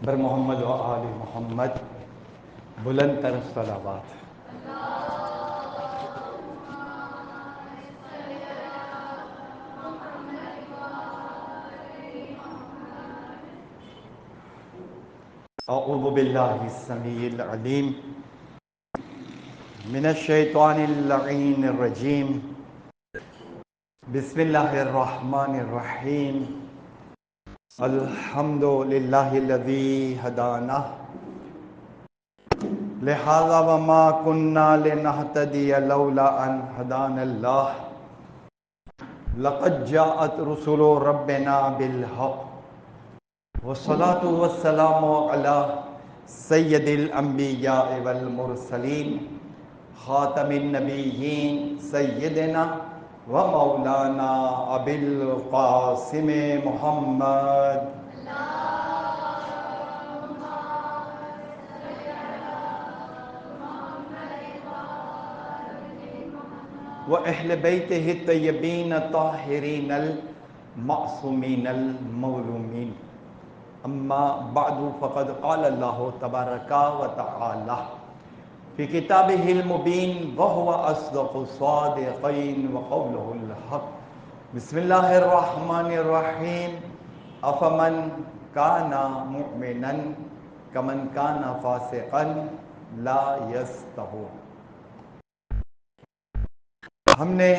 بر محمد و آل محمد بلند تر صلوات۔ اعوذ باللہ السمیع العلیم من الشیطان اللعین الرجیم، بسم اللہ الرحمن الرحیم۔ الحمد للہ الذی ہدانا لہذا وما كنا لنہتدی لولا ان ہدانا اللہ، لقد جاءت رسل ربنا بالحق والصلاة والسلام علی سید الانبیاء والمرسلین خاتم النبیین سیدنا و مولانا ابی القاسم محمد و اہل بیتہ الطیبین الطاہرین المعصومین المظلومین، اما بعد فقد قال اللہ تبارک و تعالی فی کتابہ المبین وہو اصدق الصادقین وقولہ الحق۔ بسم اللہ الرحمن الرحیم۔ افمن کان مؤمنا کمن کان فاسقا لا یستوون۔ ہم نے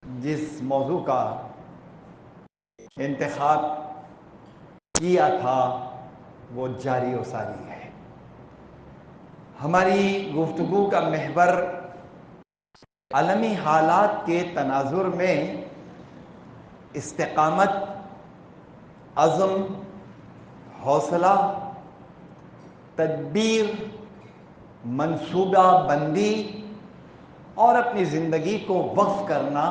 جس موضوع کا انتخاب کیا تھا وہ جاری و ساری ہے۔ ہماری گفتگو کا محور عالمی حالات کے تناظر میں استقامت، عزم، حوصلہ، تدبیر، منصوبہ بندی اور اپنی زندگی کو وقف کرنا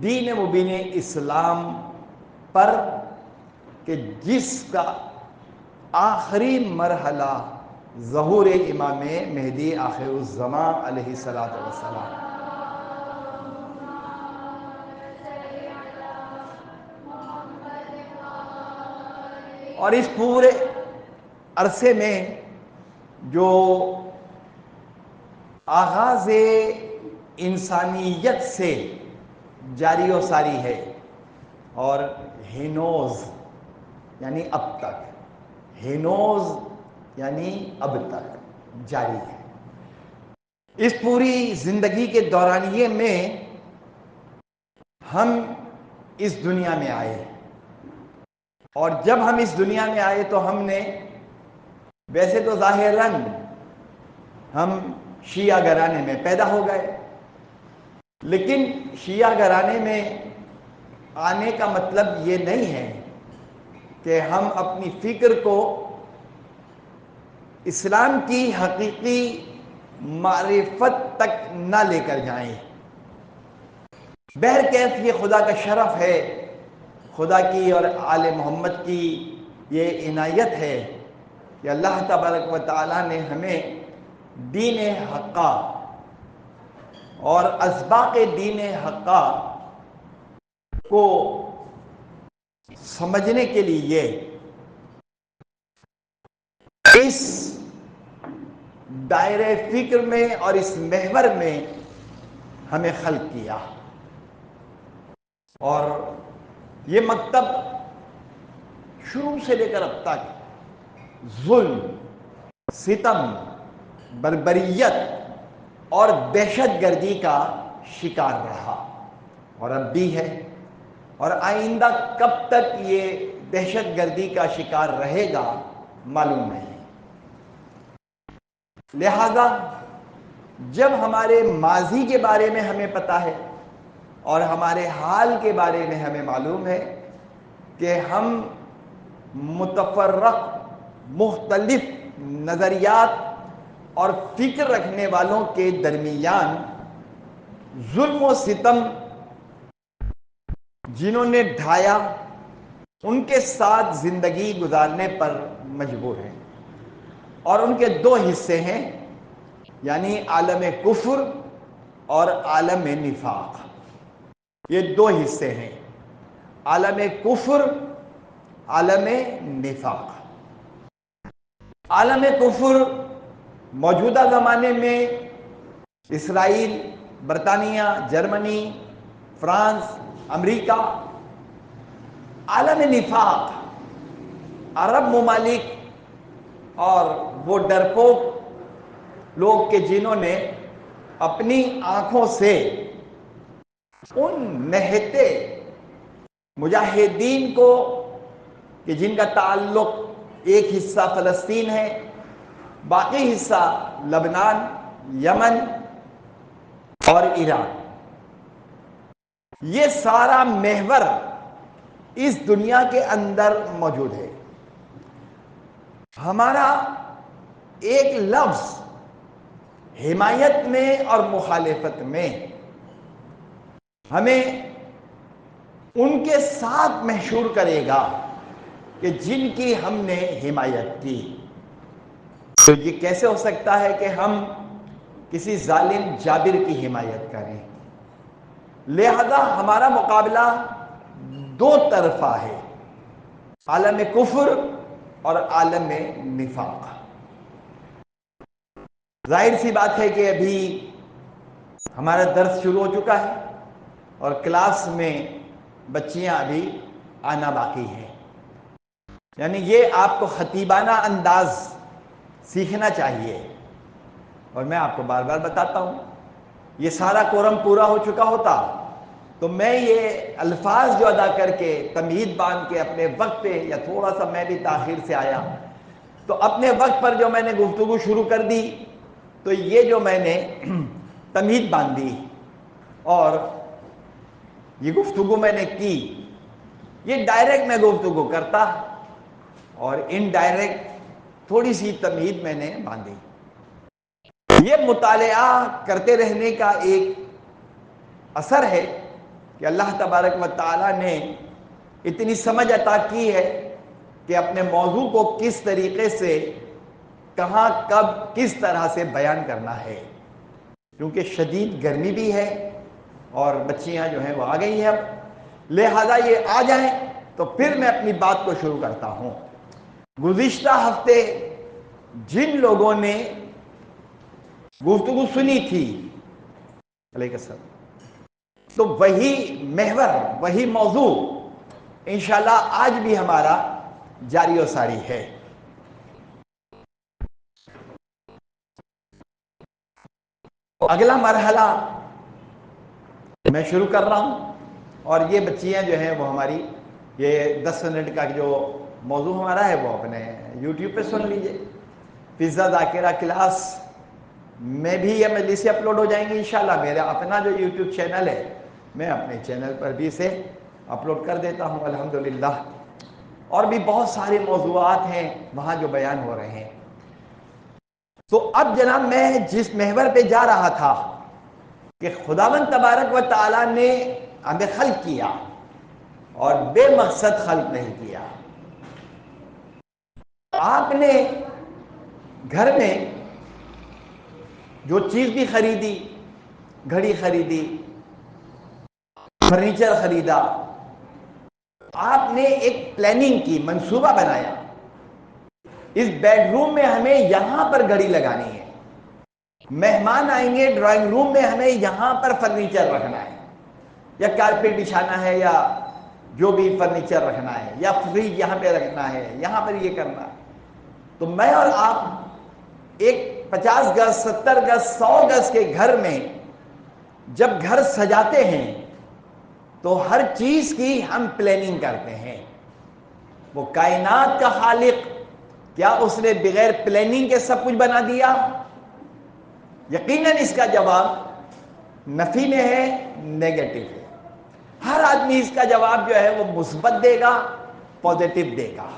دین مبین اسلام پر، کہ جس کا آخری مرحلہ ظہور امام مہدی آخر الزمان علیہ السلام۔ اور اس پورے عرصے میں جو آغاز انسانیت سے جاری و ساری ہے، اور ہینوز یعنی اب تک، ہینوز یعنی اب تک جاری ہے، اس پوری زندگی کے دورانیے میں ہم اس دنیا میں آئے، اور جب ہم اس دنیا میں آئے تو ہم نے ویسے تو ظاہراً ہم شیعہ گھرانے میں پیدا ہو گئے، لیکن شیعہ گھرانے میں آنے کا مطلب یہ نہیں ہے کہ ہم اپنی فکر کو اسلام کی حقیقی معرفت تک نہ لے کر جائیں۔ بہرکیف یہ خدا کا شرف ہے، خدا کی اور آل محمد کی یہ عنایت ہے کہ اللہ تبارک و تعالیٰ نے ہمیں دین حقہ اور اسباق دین حقہ کو سمجھنے کے لیے اس دائرہ فکر میں اور اس محور میں ہمیں خلق کیا، اور یہ مکتب شروع سے لے کر اب تک ظلم، ستم، بربریت اور دہشت گردی کا شکار رہا، اور اب بھی ہے، اور آئندہ کب تک یہ دہشت گردی کا شکار رہے گا معلوم نہیں۔ لہذا جب ہمارے ماضی کے بارے میں ہمیں پتہ ہے اور ہمارے حال کے بارے میں ہمیں معلوم ہے کہ ہم متفرق، مختلف نظریات اور فکر رکھنے والوں کے درمیان ظلم و ستم جنہوں نے ڈھایا، ان کے ساتھ زندگی گزارنے پر مجبور ہیں، اور ان کے دو حصے ہیں، یعنی عالم کفر اور عالم نفاق۔ یہ دو حصے ہیں، عالم کفر، عالم نفاق۔ عالم کفر موجودہ زمانے میں اسرائیل، برطانیہ، جرمنی، فرانس، امریکہ، عالم نفاق، عرب ممالک اور وہ ڈرپوک لوگ کہ جنہوں نے اپنی آنکھوں سے ان نہتے مجاہدین کو کہ جن کا تعلق ایک حصہ فلسطین ہے، باقی حصہ لبنان، یمن اور ایران، یہ سارا محور اس دنیا کے اندر موجود ہے۔ ہمارا ایک لفظ حمایت میں اور مخالفت میں ہمیں ان کے ساتھ محشور کرے گا کہ جن کی ہم نے حمایت کی۔ تو یہ کیسے ہو سکتا ہے کہ ہم کسی ظالم جابر کی حمایت کریں؟ لہذا ہمارا مقابلہ دو طرفہ ہے، عالم کفر اور عالم نفاق۔ ظاہر سی بات ہے کہ ابھی ہمارا درس شروع ہو چکا ہے اور کلاس میں بچیاں ابھی آنا باقی ہیں، یعنی یہ آپ کو خطیبانہ انداز سیکھنا چاہیے۔ اور میں آپ کو بار بار بتاتا ہوں، یہ سارا کورم پورا ہو چکا ہوتا تو میں یہ الفاظ جو ادا کر کے تمہید باندھ کے اپنے وقت پہ، یا تھوڑا سا میں بھی تاخیر سے آیا تو اپنے وقت پر جو میں نے گفتگو شروع کر دی، تو یہ جو میں نے تمہید باندھی اور یہ گفتگو میں نے کی، یہ ڈائریکٹ میں گفتگو کرتا اور انڈائریکٹ تھوڑی سی تمہید میں نے باندھی۔ یہ مطالعہ کرتے رہنے کا ایک اثر ہے کہ اللہ تبارک و تعالیٰ نے اتنی سمجھ عطا کی ہے کہ اپنے موضوع کو کس طریقے سے، کہاں، کب، کس طرح سے بیان کرنا ہے۔ کیونکہ شدید گرمی بھی ہے اور بچیاں جو ہیں وہ آ گئی ہیں اب، لہذا یہ آ جائیں تو پھر میں اپنی بات کو شروع کرتا ہوں۔ گزشتہ ہفتے جن لوگوں نے گفتگو سنی تھی، علیہ السلام، تو وہی محور، وہی موضوع انشاءاللہ آج بھی ہمارا جاری و ساری ہے۔ اگلا مرحلہ میں شروع کر رہا ہوں، اور یہ بچیاں جو ہیں وہ ہماری یہ 10 منٹ کا جو موضوع ہمارا ہے وہ اپنے یوٹیوب پہ سن لیجئے۔ فضا ذاکرہ کلاس میں بھی یہ مجلسیں اپلوڈ ہو جائیں گی انشاءاللہ۔ میرا اپنا جو یوٹیوب چینل ہے میں اپنے چینل پر بھی اسے اپلوڈ کر دیتا ہوں الحمدللہ، اور بھی بہت سارے موضوعات ہیں وہاں جو بیان ہو رہے ہیں۔ تو اب جناب میں جس محور پہ جا رہا تھا کہ خداوند تبارک و تعالیٰ نے ہمیں خلق کیا اور بے مقصد خلق نہیں کیا۔ آپ نے گھر میں جو چیز بھی خریدی، گھڑی خریدی، فرنیچر خریدا، آپ نے ایک پلاننگ کی، منصوبہ بنایا، اس بیڈ روم میں ہمیں یہاں پر گھڑی لگانی ہے، مہمان آئیں گے ڈرائنگ روم میں ہمیں یہاں پر فرنیچر رکھنا ہے، یا کارپیٹ بچھانا ہے، یا جو بھی فرنیچر رکھنا ہے، یا فریج یہاں پہ رکھنا ہے، یہاں پر یہ کرنا ہے۔ تو میں اور آپ ایک 50 گز، 70 گز، 100 گز کے گھر میں جب گھر سجاتے ہیں تو ہر چیز کی ہم پلاننگ کرتے ہیں۔ وہ کائنات کا خالق، کیا اس نے بغیر پلاننگ کے سب کچھ بنا دیا؟ یقیناً اس کا جواب نفی میں ہے، نیگیٹو ہے۔ ہر آدمی اس کا جواب جو ہے وہ مثبت دے گا، پازیٹو دے گا،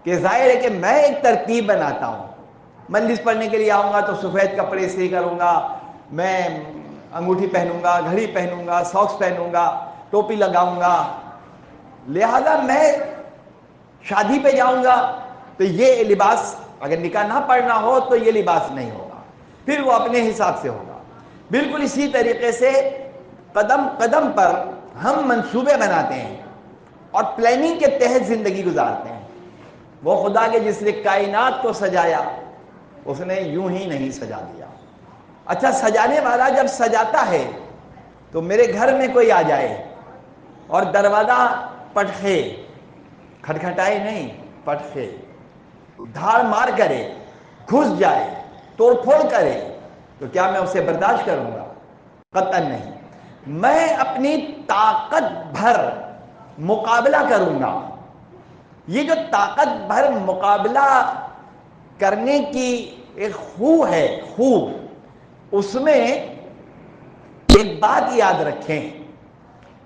کہ ظاہر ہے کہ میں ایک ترتیب بناتا ہوں، مجلس پڑھنے کے لیے آؤں گا تو سفید کپڑے استری کروں گا، میں انگوٹھی پہنوں گا، گھڑی پہنوں گا، ساکس پہنوں گا، ٹوپی لگاؤں گا، لہذا میں شادی پہ جاؤں گا تو یہ لباس، اگر نکاح نہ پڑھنا ہو تو یہ لباس نہیں ہوگا، پھر وہ اپنے حساب سے ہوگا۔ بالکل اسی طریقے سے قدم قدم پر ہم منصوبے بناتے ہیں اور پلاننگ کے تحت زندگی گزارتے ہیں۔ وہ خدا کے جس نے کائنات کو سجایا اس نے یوں ہی نہیں سجا دیا۔ اچھا، سجانے والا جب سجاتا ہے تو میرے گھر میں کوئی آ جائے اور دروازہ پٹخے، کھٹکھٹائے نہیں، پٹخے، دھاڑ مار کرے، گھس جائے، توڑ پھوڑ کرے، تو کیا میں اسے برداشت کروں گا؟ قطعاً نہیں۔ میں اپنی طاقت بھر مقابلہ کروں گا۔ یہ جو طاقت بھر مقابلہ کرنے کی ایک خو ہے، اس میں ایک بات یاد رکھیں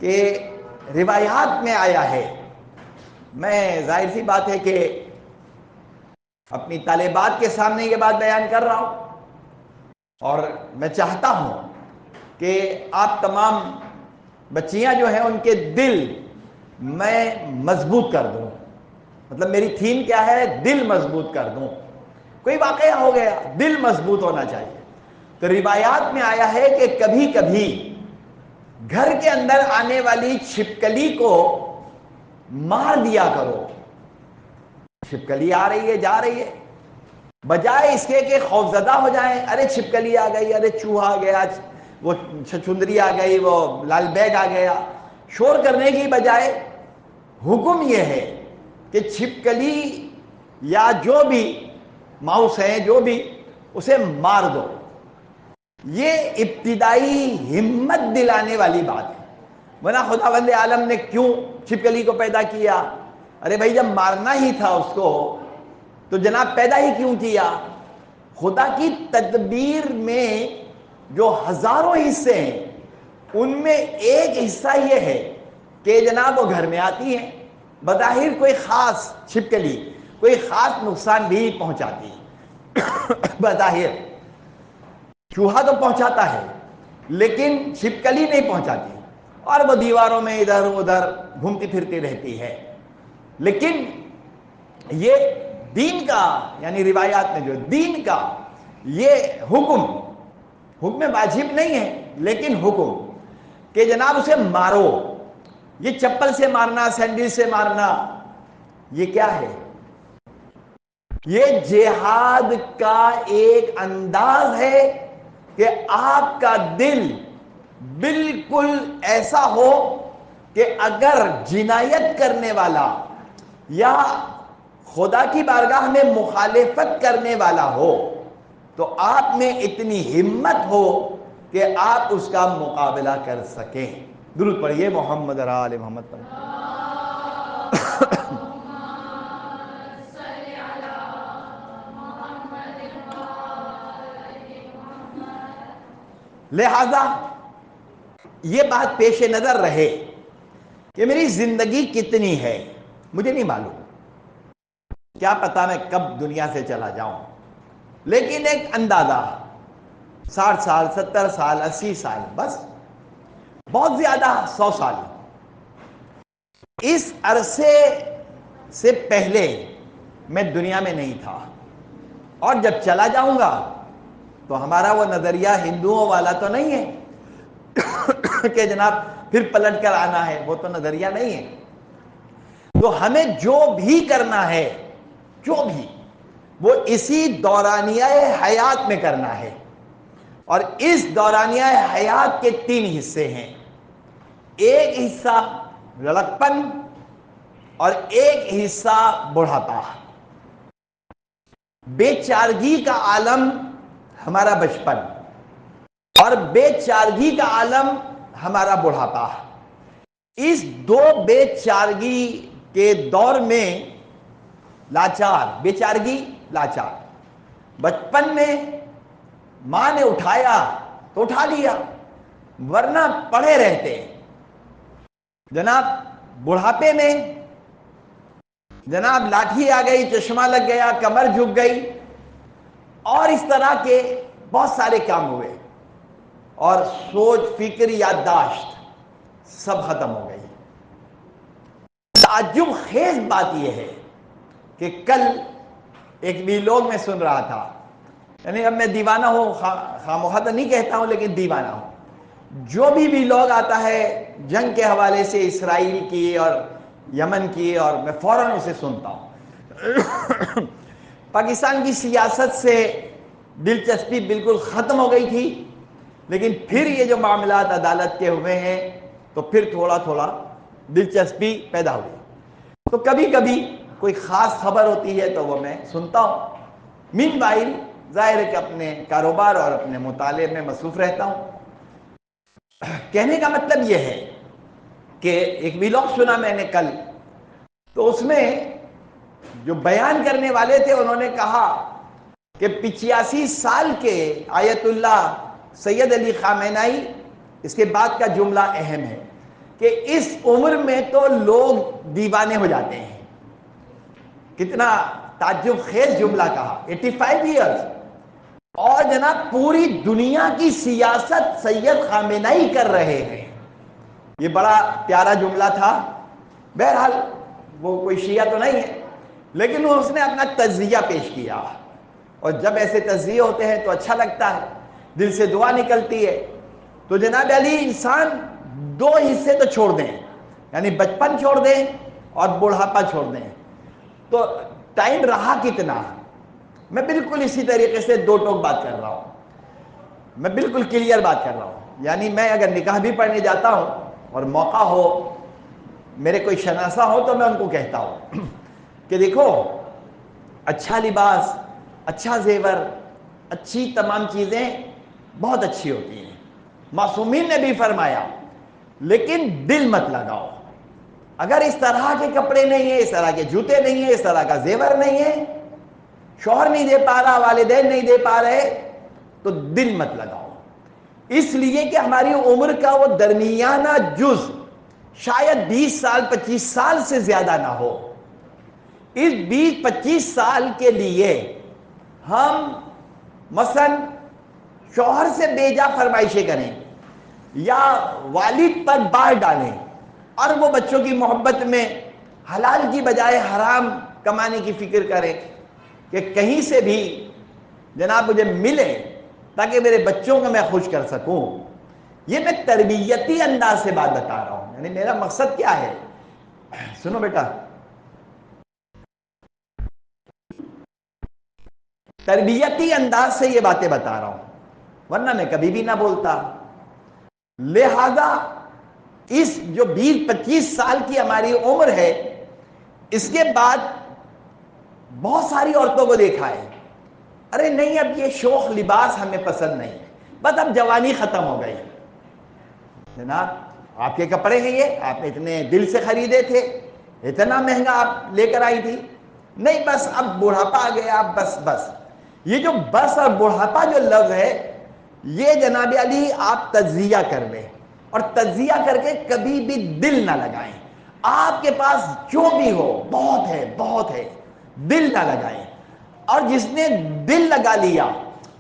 کہ روایات میں آیا ہے، میں ظاہر سی بات ہے کہ اپنی طالبات کے سامنے یہ بات بیان کر رہا ہوں، اور میں چاہتا ہوں کہ آپ تمام بچیاں جو ہیں ان کے دل میں مضبوط کر دوں۔ مطلب میری تھیم کیا ہے؟ دل مضبوط کر دوں۔ کوئی واقعہ ہو گیا، دل مضبوط ہونا چاہیے۔ تو روایات میں آیا ہے کہ کبھی کبھی گھر کے اندر آنے والی چھپکلی کو مار دیا کرو۔ چھپکلی آ رہی ہے، جا رہی ہے، بجائے اس کے کہ خوفزدہ ہو جائیں، ارے چھپکلی آ گئی، ارے چوہا آ گیا، وہ چھچندری آ گئی، وہ لال بیگ آ گیا، شور کرنے کی بجائے حکم یہ ہے کہ چھپکلی یا جو بھی ماؤس ہے، جو بھی، اسے مار دو۔ یہ ابتدائی ہمت دلانے والی بات ہے۔ ورنہ خداوند عالم نے کیوں چھپکلی کو پیدا کیا؟ ارے بھائی، جب مارنا ہی تھا اس کو تو جناب پیدا ہی کیوں کیا؟ خدا کی تدبیر میں جو ہزاروں حصے ہیں ان میں ایک حصہ یہ ہے کہ جناب وہ گھر میں آتی ہیں، بظاہر کوئی خاص چھپکلی کوئی خاص نقصان بھی پہنچاتی ہے۔ بظاہر چوہا تو پہنچاتا ہے لیکن چھپکلی نہیں پہنچاتی، اور وہ دیواروں میں ادھر ادھر گھومتی پھرتی رہتی ہے۔ لیکن یہ دین کا، یعنی روایات میں جو دین کا یہ حکم واجب نہیں ہے، لیکن حکم کہ جناب اسے مارو۔ یہ چپل سے مارنا، سینڈل سے مارنا، یہ کیا ہے؟ یہ جہاد کا ایک انداز ہے کہ آپ کا دل بالکل ایسا ہو کہ اگر جنایت کرنے والا یا خدا کی بارگاہ میں مخالفت کرنے والا ہو تو آپ میں اتنی ہمت ہو کہ آپ اس کا مقابلہ کر سکیں۔ درود پڑھیے محمد آل محمد پر۔ لہذا یہ بات پیش نظر رہے کہ میری زندگی کتنی ہے مجھے نہیں معلوم، کیا پتا میں کب دنیا سے چلا جاؤں، لیکن ایک اندازہ 60 سال، 70 سال، 80 سال، بس بہت زیادہ 100 سال۔ اس عرصے سے پہلے میں دنیا میں نہیں تھا، اور جب چلا جاؤں گا تو ہمارا وہ نظریہ ہندوؤں والا تو نہیں ہے کہ جناب پھر پلٹ کر آنا ہے، وہ تو نظریہ نہیں ہے۔ تو ہمیں جو بھی کرنا ہے، جو بھی، وہ اسی دورانیہ حیات میں کرنا ہے، اور اس دورانیہ حیات کے 3 حصے ہیں۔ ایک حصہ لڑکپن اور ایک حصہ بڑھاپا۔ بے چارگی کا عالم ہمارا بچپن، اور بے چارگی کا عالم ہمارا بڑھاپا۔ اس 2 بے چارگی کے دور میں لاچار، بے چارگی، لاچار۔ بچپن میں ماں نے اٹھایا تو اٹھا لیا، ورنہ پڑے رہتے۔ جناب بڑھاپے میں جناب لاٹھی آ گئی، چشمہ لگ گیا، کمر جھک گئی، اور اس طرح کے بہت سارے کام ہوئے، اور سوچ، فکر، یادداشت سب ختم ہو گئی۔ تعجب خیز بات یہ ہے کہ کل ایک ویلوگ میں سن رہا تھا، یعنی اب میں دیوانہ ہوں، خامخواہ تو نہیں کہتا ہوں لیکن دیوانہ ہوں، جو بھی ویلوگ آتا ہے جنگ کے حوالے سے، اسرائیل کی اور یمن کی، اور میں فوراً اسے سنتا ہوں۔ پاکستان کی سیاست سے دلچسپی بالکل ختم ہو گئی تھی، لیکن پھر یہ جو معاملات عدالت کے ہوئے ہیں تو پھر تھوڑا تھوڑا دلچسپی پیدا ہوئی. تو کبھی کبھی کوئی خاص خبر ہوتی ہے تو وہ میں سنتا ہوں. مین وائل ظاہر ہے کہ اپنے کاروبار اور اپنے مطالعے میں مصروف رہتا ہوں. کہنے کا مطلب یہ ہے کہ ایک ویلاگ سنا میں نے کل، تو اس میں جو بیان کرنے والے تھے انہوں نے کہا کہ 85 سال کے آیت اللہ سید علی خامنہئی، اس کے بعد کا جملہ اہم ہے کہ اس عمر میں تو لوگ دیوانے ہو جاتے ہیں. کتنا تعجب خیز جملہ کہا، 85 ایئرز. اور جناب پوری دنیا کی سیاست سید خامنہئی کر رہے ہیں. یہ بڑا پیارا جملہ تھا. بہرحال وہ کوئی شیعہ تو نہیں ہے، لیکن اس نے اپنا تجزیہ پیش کیا، اور جب ایسے تجزیے ہوتے ہیں تو اچھا لگتا ہے، دل سے دعا نکلتی ہے. تو جناب علی انسان دو حصے تو چھوڑ دیں، یعنی بچپن چھوڑ دیں اور بڑھاپا چھوڑ دیں، تو ٹائم رہا کتنا. میں بالکل اسی طریقے سے دو ٹوک بات کر رہا ہوں، میں بالکل کلیئر بات کر رہا ہوں. یعنی میں اگر نکاح بھی پڑھنے جاتا ہوں اور موقع ہو، میرے کوئی شناسہ ہو، تو میں ان کو کہتا ہوں کہ دیکھو اچھا لباس، اچھا زیور، اچھی تمام چیزیں بہت اچھی ہوتی ہیں. معصومین نے بھی فرمایا لیکن دل مت لگاؤ. اگر اس طرح کے کپڑے نہیں ہیں، اس طرح کے جوتے نہیں ہیں، اس طرح کا زیور نہیں ہے، شوہر نہیں دے پا رہا، والدین نہیں دے پا رہے، تو دل مت لگاؤ. اس لیے کہ ہماری عمر کا وہ درمیانہ جز شاید 20 سال 25 سال سے زیادہ نہ ہو. اس 20-25 سال کے لیے ہم مثلا شوہر سے بیجا فرمائشیں کریں یا والد پر بار ڈالیں، اور وہ بچوں کی محبت میں حلال کی بجائے حرام کمانے کی فکر کریں کہ کہیں سے بھی جناب مجھے ملے تاکہ میرے بچوں کو میں خوش کر سکوں. یہ میں تربیتی انداز سے بات بتا رہا ہوں. یعنی میرا مقصد کیا ہے، سنو بیٹا، تربیتی انداز سے یہ باتیں بتا رہا ہوں، ورنہ میں کبھی بھی نہ بولتا. لہذا اس جو 20-25 سال کی ہماری عمر ہے، اس کے بعد بہت ساری عورتوں کو دیکھا ہے، ارے نہیں اب یہ شوخ لباس ہمیں پسند نہیں، بس اب جوانی ختم ہو گئی. جناب آپ کے کپڑے ہیں یہ، آپ اتنے دل سے خریدے تھے، اتنا مہنگا آپ لے کر آئی تھی، نہیں بس اب بڑھاپا آ گیا، بس. یہ جو بس اور بڑھاپا جو لفظ ہے، یہ جناب علی آپ تجزیہ کر لیں، اور تجزیہ کر کے کبھی بھی دل نہ لگائیں. آپ کے پاس جو بھی ہو بہت ہے، دل نہ لگائیں. اور جس نے دل لگا لیا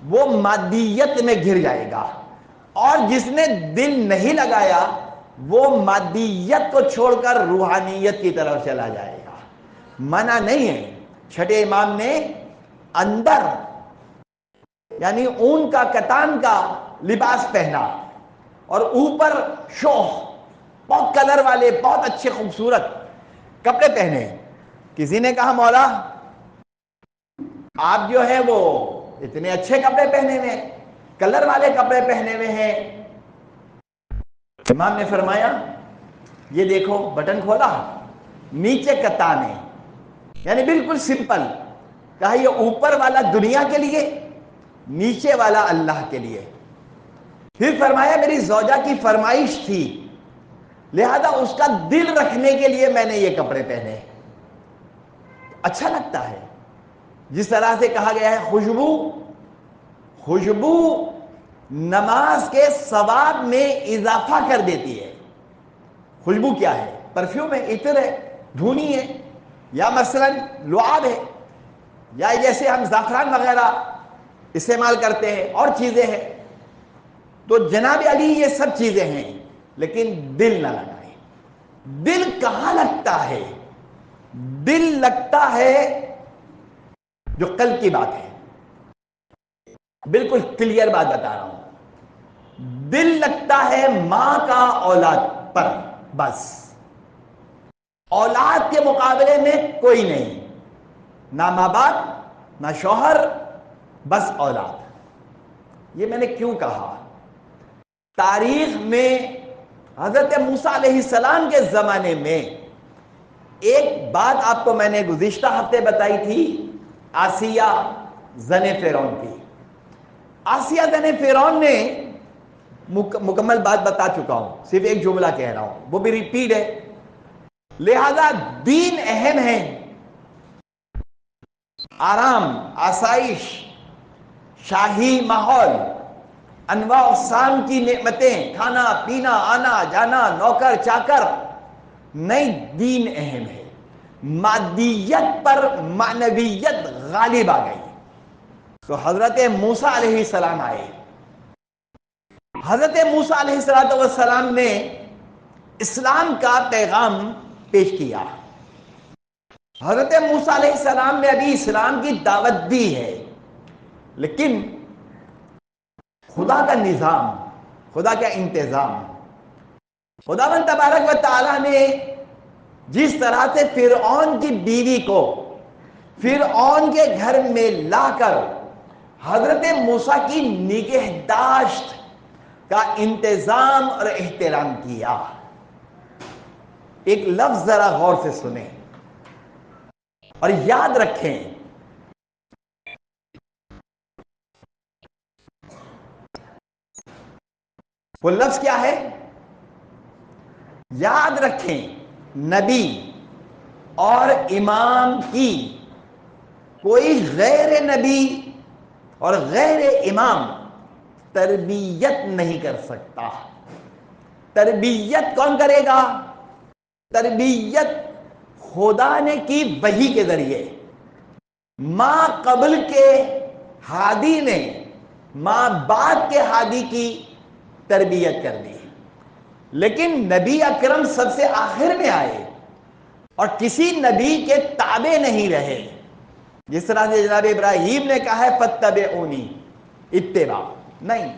وہ مادیت میں گر جائے گا، اور جس نے دل نہیں لگایا وہ مادیت کو چھوڑ کر روحانیت کی طرف چلا جائے گا. منع نہیں ہے. چھٹے امام نے اندر یعنی اون کا کتان کا لباس پہنا اور اوپر شوخ بہت کلر والے بہت اچھے خوبصورت کپڑے پہنے. کسی نے کہا مولا آپ جو ہے وہ اتنے اچھے کپڑے پہنے ہوئے، کلر والے کپڑے پہنے ہوئے ہیں. امام نے فرمایا یہ دیکھو، بٹن کھولا، نیچے کتان ہے، یعنی بالکل سمپل. کہا یہ اوپر والا دنیا کے لیے، نیچے والا اللہ کے لیے. پھر فرمایا میری زوجہ کی فرمائش تھی، لہذا اس کا دل رکھنے کے لیے میں نے یہ کپڑے پہنے. اچھا لگتا ہے. جس طرح سے کہا گیا ہے خوشبو نماز کے ثواب میں اضافہ کر دیتی ہے. خوشبو کیا ہے؟ پرفیوم ہے، عطر ہے، دھونی ہے، یا مثلا لعاب ہے، یا جیسے ہم زعفران وغیرہ استعمال کرتے ہیں، اور چیزیں ہیں. تو جناب علی یہ سب چیزیں ہیں، لیکن دل نہ لگائیں. دل کہاں لگتا ہے؟ دل لگتا ہے جو قلب کی بات ہے. بالکل کلیئر بات بتا رہا ہوں. دل لگتا ہے ماں کا اولاد پر، بس. اولاد کے مقابلے میں کوئی نہیں. نہ ماں باپ نہ شوہر، بس اولاد۔ یہ میں نے کیوں کہا؟ تاریخ میں حضرت موسیٰ علیہ السلام کے زمانے میں ایک بات آپ کو میں نے گزشتہ ہفتے بتائی تھی، آسیہ زن فرعون کی۔ آسیہ زن فرعون نے مکمل بات بتا چکا ہوں، صرف ایک جملہ کہہ رہا ہوں، وہ بھی ریپیٹ ہے۔ لہذا دین اہم ہے، آرام، آسائش، شاہی ماحول، انواع اقسام کی نعمتیں، کھانا پینا، آنا جانا، نوکر چاکر، نہیں، دین اہم ہے۔ مادیت پر معنویت غالب آ گئی تو حضرت موسیٰ علیہ السلام آئے۔ حضرت موسیٰ علیہ السلام نے اسلام کا پیغام پیش کیا۔ حضرت موسیٰ علیہ السلام نے ابھی اسلام کی دعوت دی ہے، لیکن خدا کا نظام، خدا کا انتظام، خداوند تبارک و تعالیٰ نے جس طرح سے فرعون کی بیوی کو فرعون کے گھر میں لا کر حضرت موسیٰ کی نگہداشت کا انتظام اور احترام کیا۔ ایک لفظ ذرا غور سے سنیں اور یاد رکھیں، وہ لفظ کیا ہے؟ یاد رکھیں، نبی اور امام کی کوئی غیر نبی اور غیر امام تربیت نہیں کر سکتا۔ تربیت کون کرے گا؟ تربیت خدا نے کی وحی کے ذریعے، ماں قبل کے ہادی نے ماں بعد کے ہادی کی تربیت کر دی، لیکن نبی اکرم سب سے آخر میں آئے اور کسی نبی کے تابع نہیں رہے۔ جس طرح سے جناب ابراہیم نے کہا ہے فاتبعونی، اتباع نہیں،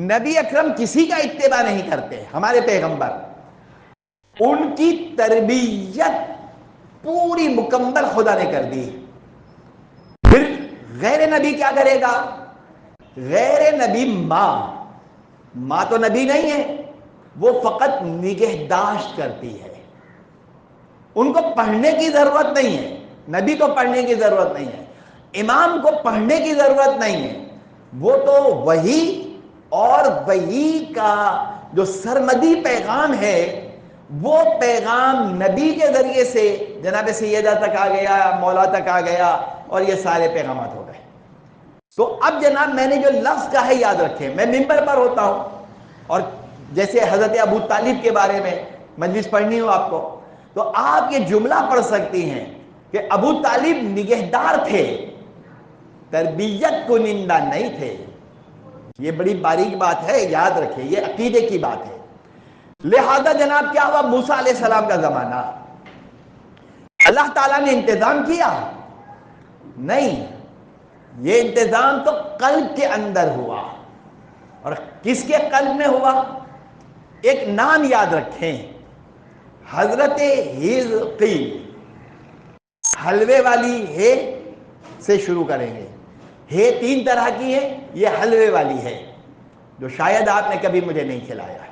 نبی اکرم کسی کا اتباع نہیں کرتے، ہمارے پیغمبر، ان کی تربیت پوری مکمل خدا نے کر دی۔ پھر غیر نبی کیا کرے گا؟ غیر نبی ماں تو نبی نہیں ہے، وہ فقط نگہداشت کرتی ہے، ان کو پڑھنے کی ضرورت نہیں ہے، نبی کو پڑھنے کی ضرورت نہیں ہے، امام کو پڑھنے کی ضرورت نہیں ہے، وہ تو وحی اور وحی کا جو سرمدی پیغام ہے وہ پیغام نبی کے ذریعے سے جناب سیدہ تک آ گیا، مولا تک آ گیا، اور یہ سارے پیغامات ہو گئے۔ تو اب جناب میں نے جو لفظ کہا ہے یاد رکھیں، میں ممبر پر ہوتا ہوں اور جیسے حضرت ابو طالب کے بارے میں مجلس پڑھنی ہو آپ کو، تو آپ یہ جملہ پڑھ سکتی ہیں کہ ابو طالب نگہدار تھے، تربیت کو نندا نہیں تھے۔ یہ بڑی باریک بات ہے، یاد رکھیں، یہ عقیدے کی بات ہے۔ لہذا جناب کیا ہوا؟ موسیٰ علیہ السلام کا زمانہ، اللہ تعالیٰ نے انتظام کیا؟ نہیں، یہ انتظام تو قلب کے اندر ہوا۔ اور کس کے قلب میں ہوا؟ ایک نام یاد رکھیں، حضرت حزقیل۔ حلوے والی ہے سے شروع کریں گے۔ ہے تین طرح کی ہے، یہ حلوے والی ہے جو شاید آپ نے کبھی مجھے نہیں کھلایا ہے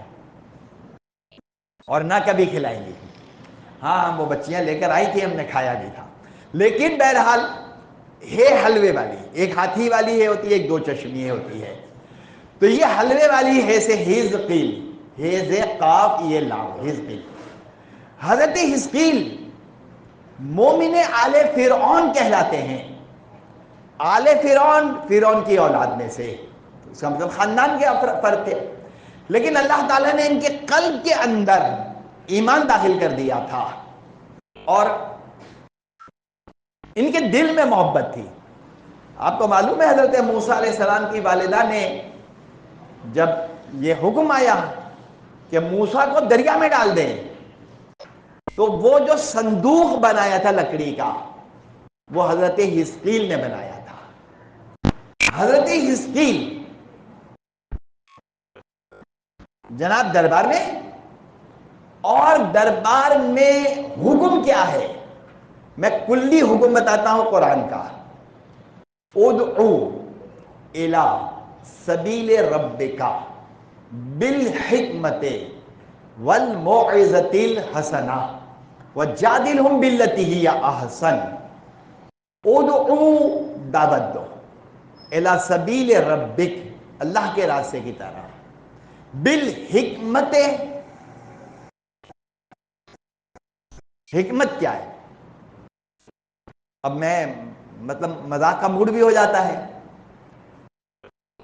اور نہ کبھی کھلائیں گے۔ ہاں وہ بچیاں لے کر آئی تھی، ہم نے کھایا بھی تھا، لیکن بہرحال ہے حلوے والی، ایک ہاتھی والی ہے ہوتی ہے، ایک دو چشمی ہوتی ہے۔ تو یہ حلوے والی ہے سے حزقیل، حز قاف یہ لام، حزقیل۔ حضرت حزقیل مومن آل فرعون کہلاتے ہیں۔ آل فرعون، فرعون کی اولاد میں سے، اس کا مطلب خاندان کے فرد تھے، لیکن اللہ تعالیٰ نے ان کے قلب کے اندر ایمان داخل کر دیا تھا اور ان کے دل میں محبت تھی۔ آپ کو معلوم ہے حضرت موسیٰ علیہ السلام کی والدہ نے جب یہ حکم آیا کہ موسیٰ کو دریا میں ڈال دیں، تو وہ جو صندوق بنایا تھا لکڑی کا، وہ حضرت حزقیل نے بنایا تھا۔ حضرت حزقیل جناب دربار میں، اور دربار میں حکم کیا ہے؟ میں کلی حکم بتاتا ہوں قرآن کا، ادعو الی سبیل ربک بالحکمت والموعظۃ الحسنہ وجادلہم باللتی ہی احسن۔ ادعو دعوت دو، الی سبیل ربک اللہ کے راستے کی طرح، بالحکمت، حکمت کیا ہے؟ اب میں مطلب مذاق کا موڈ بھی ہو جاتا ہے،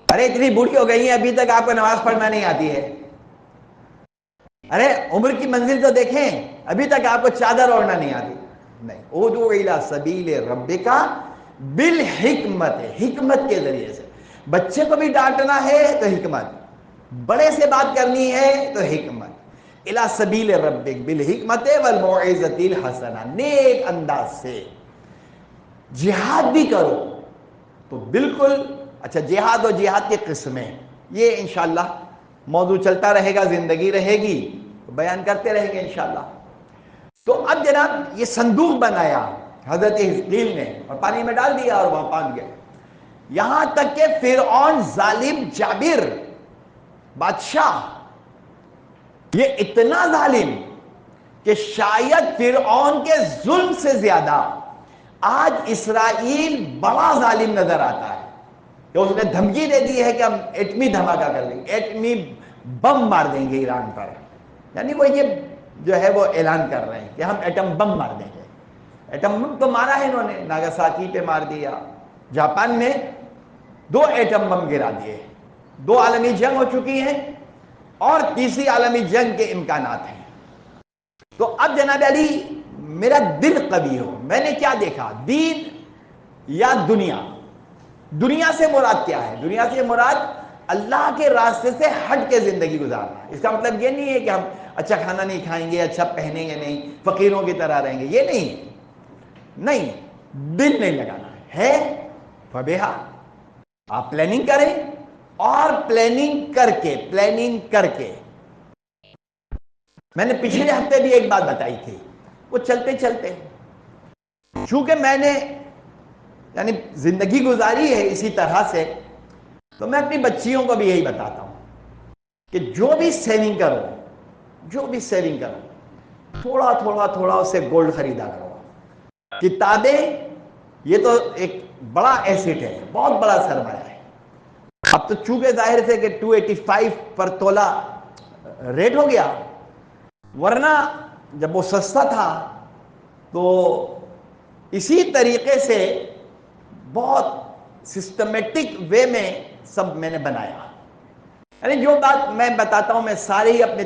ارے اتنی بوڑھی ہو گئی ہیں ابھی تک آپ کو نماز پڑھنا نہیں آتی ہے، ارے عمر کی منزل تو دیکھیں ابھی تک آپ کو چادر اوڑھنا نہیں آتی۔ نہیں، ادعو الی سبیل ربک بالحکمت، حکمت کے ذریعے سے۔ بچے کو بھی ڈانٹنا ہے تو حکمت، بڑے سے بات کرنی ہے تو حکمت، الی سبیل ربک بالحکمت والموعظۃ الحسنہ، نیک انداز سے۔ جہاد بھی کرو تو بالکل اچھا، جہاد و جہاد کی قسمیں، یہ انشاءاللہ موضوع چلتا رہے گا، زندگی رہے گی تو بیان کرتے رہیں گے انشاءاللہ۔ تو اب جناب یہ صندوق بنایا حضرت حزقیل نے اور پانی میں ڈال دیا اور وہاں پان گئے، یہاں تک کہ فرعون ظالم جابر بادشاہ، یہ اتنا ظالم کہ شاید فرعون کے ظلم سے زیادہ آج اسرائیل بڑا ظالم نظر آتا ہے، کہ اس نے دھمکی دے دی ہے کہ ہم ایٹمی دھماکہ کر لیں گے، ایٹمی بم مار دیں گے ایران پر، یعنی وہ یہ جو ہے وہ اعلان کر رہے ہیں کہ ہم ایٹم بم مار دیں گے۔ ایٹم بم تو مارا ہے انہوں نے، ناگاساکی پہ مار دیا، جاپان میں 2 ایٹم بم گرا دیے، 2 عالمی جنگ ہو چکی ہیں اور تیسری عالمی جنگ کے امکانات ہیں۔ تو اب جناب علی میرا دل قوی ہو، میں نے کیا دیکھا، دین یا دنیا؟ دنیا سے مراد کیا ہے؟ دنیا سے مراد اللہ کے راستے سے ہٹ کے زندگی گزارنا۔ اس کا مطلب یہ نہیں ہے کہ ہم اچھا کھانا نہیں کھائیں گے، اچھا پہنیں گے نہیں، فقیروں کی طرح رہیں گے، یہ نہیں، دل نہیں لگانا ہے فبیہا، آپ پلاننگ کریں اور پلاننگ کر کے میں نے پچھلے ہفتے بھی ایک بات بتائی تھی، وہ چلتے چلتے چونکہ میں نے یعنی زندگی گزاری ہے اسی طرح سے، تو میں اپنی بچیوں کو بھی یہی بتاتا ہوں کہ جو بھی سیونگ کرو تھوڑا تھوڑا اس سے گولڈ خریدا کرو۔ کتابیں یہ تو ایک بڑا ایسٹ ہے، بہت بڑا سرمایہ ہے۔ اب تو چونکہ ظاہر سے کہ 285 پر تولہ ریٹ ہو گیا، ورنہ جب وہ سستا تھا تو اسی طریقے سے بہت سسٹمیٹک وے میں سب میں نے بنایا، یعنی جو بات میں بتاتا ہوں میں سارے ہی اپنے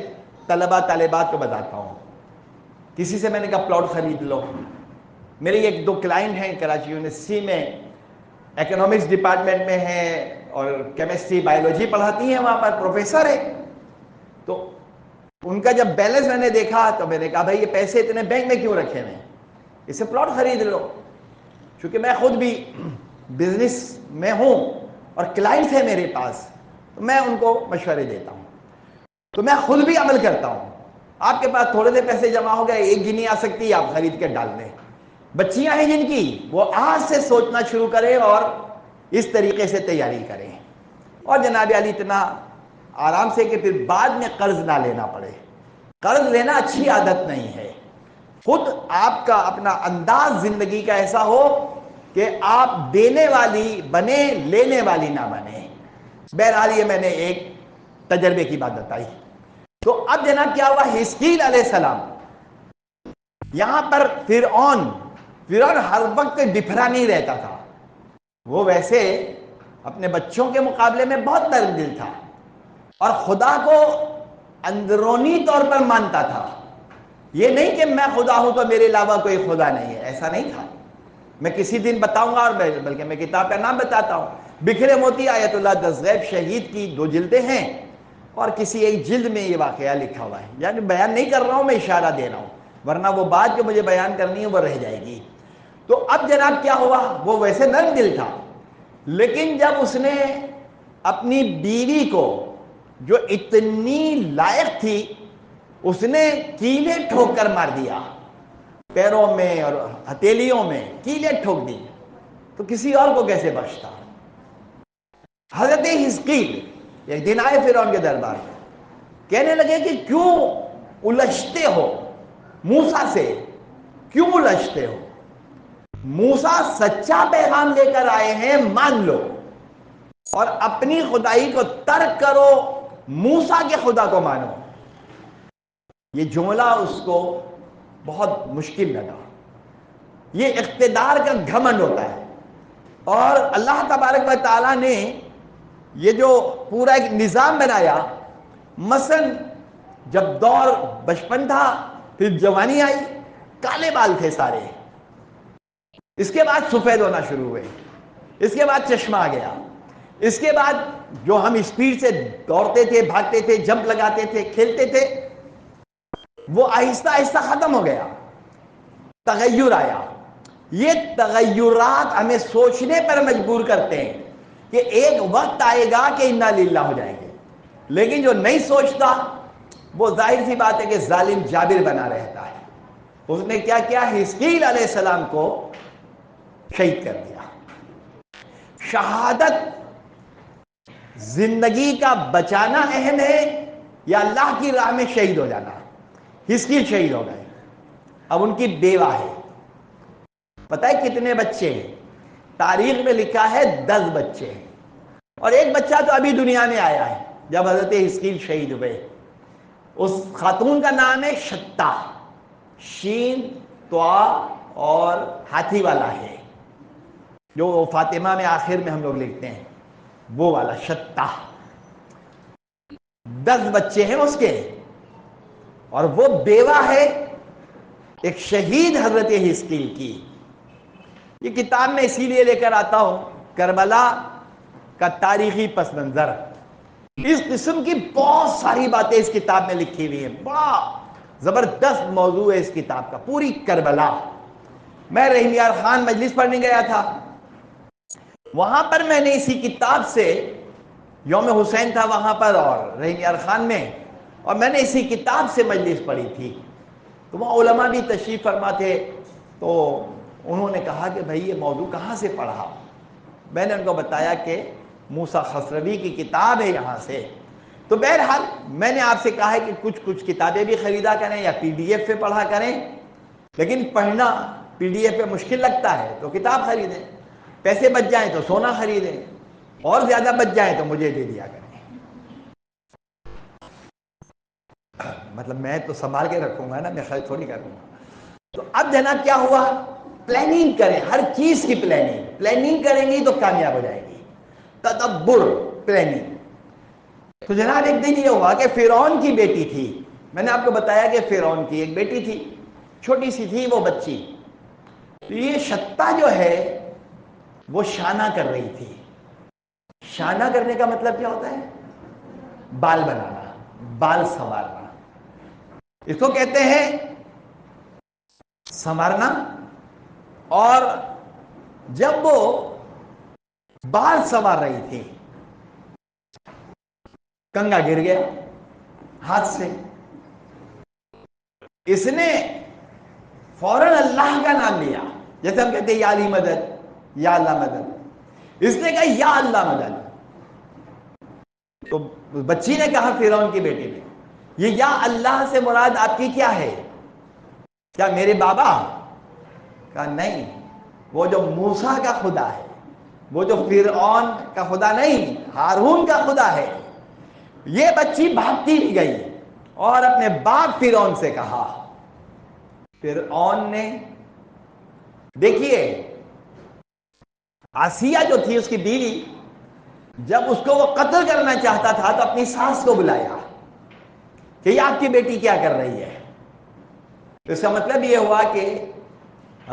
طلبہ طالبات کو بتاتا ہوں۔ کسی سے میں نے کہا پلاٹ خرید لو، میرے 1-2 کلائنٹ ہیں کراچی یونیورسٹی میں، اکنامکس ڈپارٹمنٹ میں ہیں اور کیمسٹری بایولوجی پڑھاتی ہیں، وہاں پر پروفیسر ہے، تو ان کا جب بیلنس میں نے دیکھا تو میں نے کہا بھائی یہ پیسے اتنے بینک میں کیوں رکھے ہوئے ہیں، اس سے پلاٹ خرید لو۔ چونکہ میں خود بھی بزنس میں ہوں اور کلائنٹس ہیں میرے پاس، تو میں ان کو مشورے دیتا ہوں، تو میں خود بھی عمل کرتا ہوں۔ آپ کے پاس تھوڑے سے پیسے جمع ہو گئے، 1 گنی آ سکتی ہے، آپ خرید کے ڈال دیں۔ بچیاں ہیں جن کی، وہ آج سے سوچنا شروع کریں اور اس طریقے سے تیاری کریں، اور جناب علی اتنا آرام سے کہ پھر بعد میں قرض نہ لینا پڑے۔ قرض لینا اچھی عادت نہیں ہے، خود آپ کا اپنا انداز زندگی کا ایسا ہو کہ آپ دینے والی بنے، لینے والی نہ بنے۔ بہرحال یہ میں نے ایک تجربے کی بات بتائی۔ تو اب جناب کیا ہوا، حزقیل علیہ السلام یہاں پر فرعون ہر وقت بفرا نہیں رہتا تھا، وہ ویسے اپنے بچوں کے مقابلے میں بہت نرم دل تھا اور خدا کو اندرونی طور پر مانتا تھا۔ یہ نہیں کہ میں خدا ہوں تو میرے علاوہ کوئی خدا نہیں ہے، ایسا نہیں تھا۔ میں کسی دن بتاؤں گا، اور بلکہ میں کتاب کا نام بتاتا ہوں، بکھرے موتی آیت اللہ دستغیب شہید کی 2 جلدیں ہیں اور کسی ایک جلد میں یہ واقعہ لکھا ہوا ہے، یعنی بیان نہیں کر رہا ہوں، میں اشارہ دے رہا ہوں، ورنہ وہ بات جو مجھے بیان کرنی ہے وہ رہ جائے گی۔ تو اب جناب کیا ہوا، وہ ویسے نرم دل تھا، لیکن جب اس نے اپنی بیوی کو جو اتنی لائق تھی، اس نے کیلیں ٹھوک کر مار دیا۔ پیروں میں اور ہتھیلیوں میں کیلیں ٹھوک دی تو کسی اور کو کیسے بخشتا؟ حضرت حزقیل ایک دن آئے فرعون کے دربار میں، کہنے لگے کہ کیوں الجھتے ہو موسیٰ سے، کیوں الجھتے ہو؟ موسیٰ سچا پیغام لے کر آئے ہیں، مان لو اور اپنی خدائی کو ترک کرو، موسیٰ کے خدا کو مانو۔ یہ جملہ اس کو بہت مشکل لگا۔ یہ اقتدار کا گھمنڈ ہوتا ہے، اور اللہ تبارک و تعالیٰ نے یہ جو پورا ایک نظام بنایا، مثلا جب دور بچپن تھا، پھر جوانی آئی، کالے بال تھے سارے، اس کے بعد سفید ہونا شروع ہوئے، اس کے بعد چشمہ آ گیا، اس کے بعد جو ہم اسپیڈ سے دوڑتے تھے، بھاگتے تھے، جمپ لگاتے تھے، کھیلتے تھے، وہ آہستہ آہستہ ختم ہو گیا، تغیر آیا۔ یہ تغیرات ہمیں سوچنے پر مجبور کرتے ہیں کہ ایک وقت آئے گا کہ انا للہ ہو جائیں گے، لیکن جو نہیں سوچتا وہ ظاہر سی بات ہے کہ ظالم جابر بنا رہتا ہے۔ اس نے کیا کیا؟ حزقیل علیہ السلام کو شہید کر دیا۔ شہادت زندگی کا بچانا اہم ہے یا اللہ کی راہ میں شہید ہو جانا؟ حزقیل شہید ہو گئے، اب ان کی بیوہ ہے، پتہ ہے کتنے بچے ہیں؟ تاریخ میں لکھا ہے 10 بچے ہیں، اور ایک بچہ تو ابھی دنیا میں آیا ہے جب حضرت حزقیل شہید ہوئے۔ اس خاتون کا نام ہے شتہ، شین طوا اور ہاتھی والا ہے، جو فاطمہ میں آخر میں ہم لوگ لکھتے ہیں، وہ والا شتہ۔ 10 بچے ہیں اس کے، اور وہ بیوہ ہے ایک شہید حضرت حزقیل کی۔ یہ کتاب میں اسی لیے لے کر آتا ہوں، کربلا کا تاریخی پس منظر، اس قسم کی بہت ساری باتیں اس کتاب میں لکھی ہوئی ہیں، بڑا زبردست موضوع ہے اس کتاب کا، پوری کربلا۔ میں رحیم یار خان مجلس پڑھنے گیا تھا، وہاں پر میں نے اسی کتاب سے، یوم حسین تھا وہاں پر اور رحیم یار خان میں، اور میں نے اسی کتاب سے مجلس پڑھی تھی، تو وہاں علماء بھی تشریف فرما تھے، تو انہوں نے کہا کہ بھائی یہ موضوع کہاں سے پڑھا؟ میں نے ان کو بتایا کہ موسیٰ خسروی کی کتاب ہے یہاں سے۔ تو بہرحال میں نے آپ سے کہا ہے کہ کچھ کتابیں بھی خریدا کریں یا پی ڈی ایف پہ پڑھا کریں، لیکن پڑھنا پی ڈی ایف پہ مشکل لگتا ہے تو کتاب خریدیں، پیسے بچ جائیں تو سونا خریدیں، اور زیادہ بچ جائیں تو مجھے دے دیا کریں۔ مطلب میں تو سنبھال کے رکھوں گا نا، میں خرچ تھوڑی کروں گا۔ تو اب جناب کیا ہوا؟ پلاننگ کریں، ہر چیز کی پلاننگ کریں گی تو کامیاب ہو جائے گی، تدبر، پلاننگ۔ تو جناب ایک دن یہ ہوا کہ فرعون کی بیٹی تھی، میں نے آپ کو بتایا کہ فرعون کی ایک بیٹی تھی، چھوٹی سی تھی وہ بچی، تو یہ شتہ جو ہے وہ شانہ کر رہی تھی۔ شانہ کرنے کا مطلب کیا ہوتا ہے؟ بال بنانا، بال سنوارنا، اس کو کہتے ہیں سنوارنا۔ اور جب وہ بال سنوار رہی تھی، کنگا گر گیا ہاتھ سے، اس نے فوراً اللہ کا نام لیا، جیسے ہم کہتے ہیں یا علی مدد، یا اللہ مدد، اس نے کہا یا اللہ مدد۔ تو بچی نے کہا فرعون کی بیٹی نے، یہ یا اللہ سے مراد آپ کی کیا ہے؟ کیا میرے بابا؟ کہا نہیں، وہ جو موسیٰ کا خدا ہے، وہ جو فرعون کا خدا نہیں، ہارون کا خدا ہے۔ یہ بچی بھاگتی بھی گئی اور اپنے باپ فرعون سے کہا۔ فرعون نے، دیکھیے آسیہ جو تھی اس کی بیوی، جب اس کو وہ قتل کرنا چاہتا تھا تو اپنی ساس کو بلایا کہ یہ آپ کی بیٹی کیا کر رہی ہے۔ اس کا مطلب یہ ہوا کہ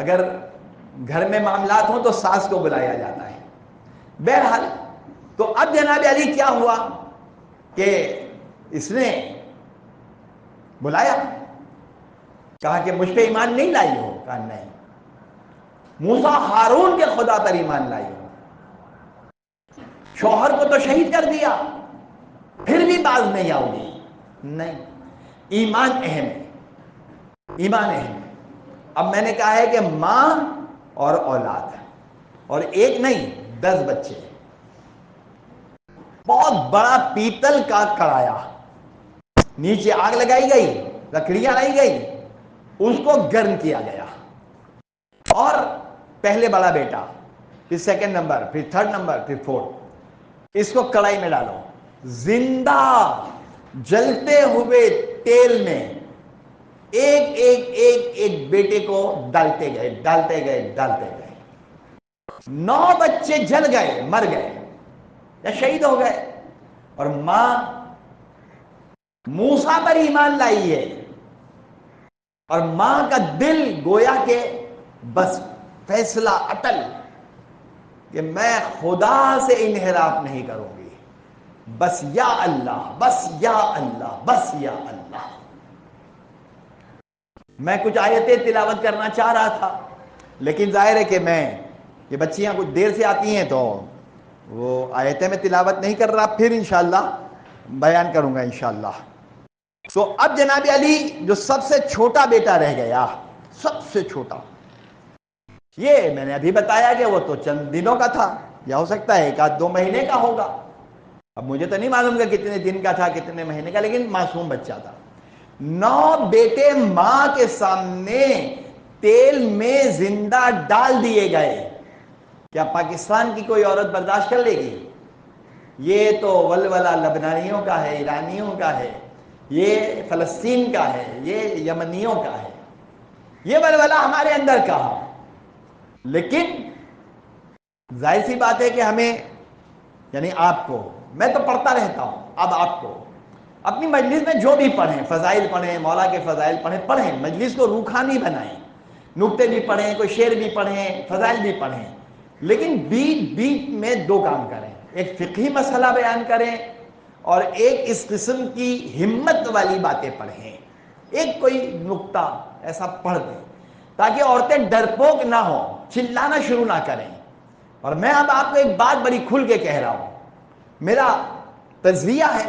اگر گھر میں معاملات ہوں تو ساس کو بلایا جاتا ہے۔ بہرحال تو اب جناب علی کیا ہوا کہ اس نے بلایا، کہا کہ مجھ پہ ایمان نہیں لائی ہو؟ کہا نہیں، موسیٰ ہارون کے خدا پر ایمان لائی ہو۔ شوہر کو تو شہید کر دیا، پھر بھی باز نہیں آؤ گی؟ نہیں، ایمان اہم ہے، ایمان اہم ہے۔ اب میں نے کہا ہے کہ ماں اور اولاد، اور ایک نہیں 10 بچے، بہت بڑا پیتل کا کڑایا، نیچے آگ لگائی گئی، لکڑیاں لائی گئی، اس کو گرم کیا گیا، اور پہلے بڑا بیٹا، پھر سیکنڈ نمبر، پھر تھرڈ نمبر، پھر فورتھ، اس کو کڑائی میں ڈالو، زندہ جلتے ہوئے تیل میں ایک ایک ایک ایک بیٹے کو ڈالتے گئے ڈالتے گئے ڈالتے گئے، 9 بچے جل گئے، مر گئے یا شہید ہو گئے، اور ماں موسیٰ پر ایمان لائی ہے، اور ماں کا دل گویا کہ بس فیصلہ اٹل کہ میں خدا سے انحراف نہیں کروں گی، بس یا اللہ، بس یا اللہ، بس یا اللہ۔ میں کچھ آیتیں تلاوت کرنا چاہ رہا تھا، لیکن ظاہر ہے کہ میں یہ بچیاں کچھ دیر سے آتی ہیں تو وہ آیتیں میں تلاوت نہیں کر رہا، پھر انشاءاللہ بیان کروں گا انشاءاللہ۔ تو اب جناب علی جو سب سے چھوٹا بیٹا رہ گیا، سب سے چھوٹا، یہ میں نے ابھی بتایا کہ وہ تو چند دنوں کا تھا، یا ہو سکتا ہے 1-2 مہینے کا ہوگا، اب مجھے تو نہیں معلوم کہ کتنے دن کا تھا کتنے مہینے کا، لیکن معصوم بچہ تھا۔ 9 بیٹے ماں کے سامنے تیل میں زندہ ڈال دیے گئے، کیا پاکستان کی کوئی عورت برداشت کر لے گی؟ یہ تو ولولہ لبنانیوں کا ہے، ایرانیوں کا ہے، یہ فلسطین کا ہے، یہ یمنیوں کا ہے، یہ ولولہ ہمارے اندر کا ہے۔ لیکن ظاہر سی بات ہے کہ ہمیں، یعنی آپ کو، میں تو پڑھتا رہتا ہوں، اب آپ کو اپنی مجلس میں جو بھی پڑھیں، فضائل پڑھیں، مولا کے فضائل پڑھیں، مجلس کو روحانی بنائیں، نکتے بھی پڑھیں، کوئی شعر بھی پڑھیں، فضائل بھی پڑھیں، لیکن بیچ بیچ میں 2 کام کریں، ایک فقہی مسئلہ بیان کریں اور ایک اس قسم کی ہمت والی باتیں پڑھیں، ایک کوئی نکتہ ایسا پڑھ دیں تاکہ عورتیں ڈرپوک نہ ہوں، چلانا شروع نہ کریں۔ اور میں اب آپ کو ایک بات بڑی کھل کے کہہ رہا ہوں، میرا تجزیہ ہے،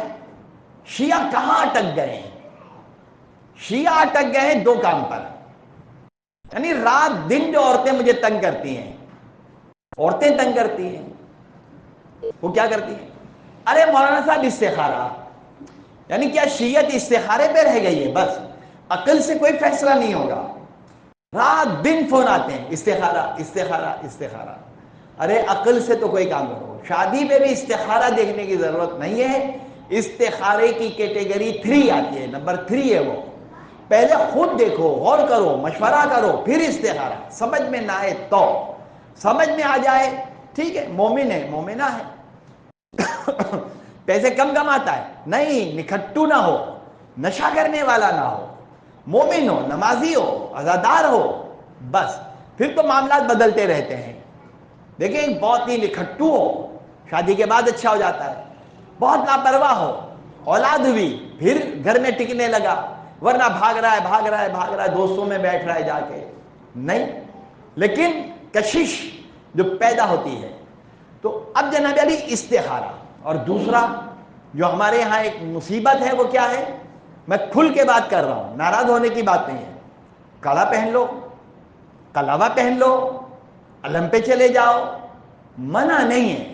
شیعہ کہاں اٹک گئے ہیں؟ شیعہ اٹک گئے ہیں 2 کام پر، یعنی رات دن جو عورتیں مجھے تنگ کرتی ہیں، عورتیں تنگ کرتی ہیں، وہ کیا کرتی ہیں؟ ارے مولانا صاحب استخارہ، یعنی کیا شیعت استخارے پہ رہ گئی ہے؟ بس عقل سے کوئی فیصلہ نہیں ہوگا، رات دن فون آتے ہیں، استخارہ استخارہ استخارہ۔ ارے عقل سے تو کوئی کام کرو، شادی پہ بھی استخارہ دیکھنے کی ضرورت نہیں ہے، استخارے کی کیٹیگری 3 آتی ہے، نمبر 3 ہے وہ، پہلے خود دیکھو، غور کرو، مشورہ کرو، پھر استخارہ، سمجھ میں نہ آئے تو، سمجھ میں آ جائے ٹھیک ہے، مومن ہے، مومنہ ہے، پیسے کم کماتا ہے، نہیں، نکھٹو نہ ہو، نشہ کرنے والا نہ ہو، مومن ہو، نمازی ہو، عزادار ہو، بس پھر تو معاملات بدلتے رہتے ہیں۔ دیکھیں بہت ہی نکھٹو ہو، شادی کے بعد اچھا ہو جاتا ہے، بہت لاپرواہ ہو، اولاد ہوئی پھر گھر میں ٹکنے لگا، ورنہ بھاگ رہا ہے بھاگ رہا ہے بھاگ رہا ہے، دوستوں میں بیٹھ رہا ہے جا کے، نہیں۔ لیکن کشش جو پیدا ہوتی ہے، تو اب جناب علی استخارہ، اور دوسرا جو ہمارے ہاں ایک مصیبت ہے وہ کیا ہے، میں کھل کے بات کر رہا ہوں، ناراض ہونے کی بات نہیں ہے، کڑا پہن لو، کلاوہ پہن لو، علم پہ چلے جاؤ، منع نہیں ہے،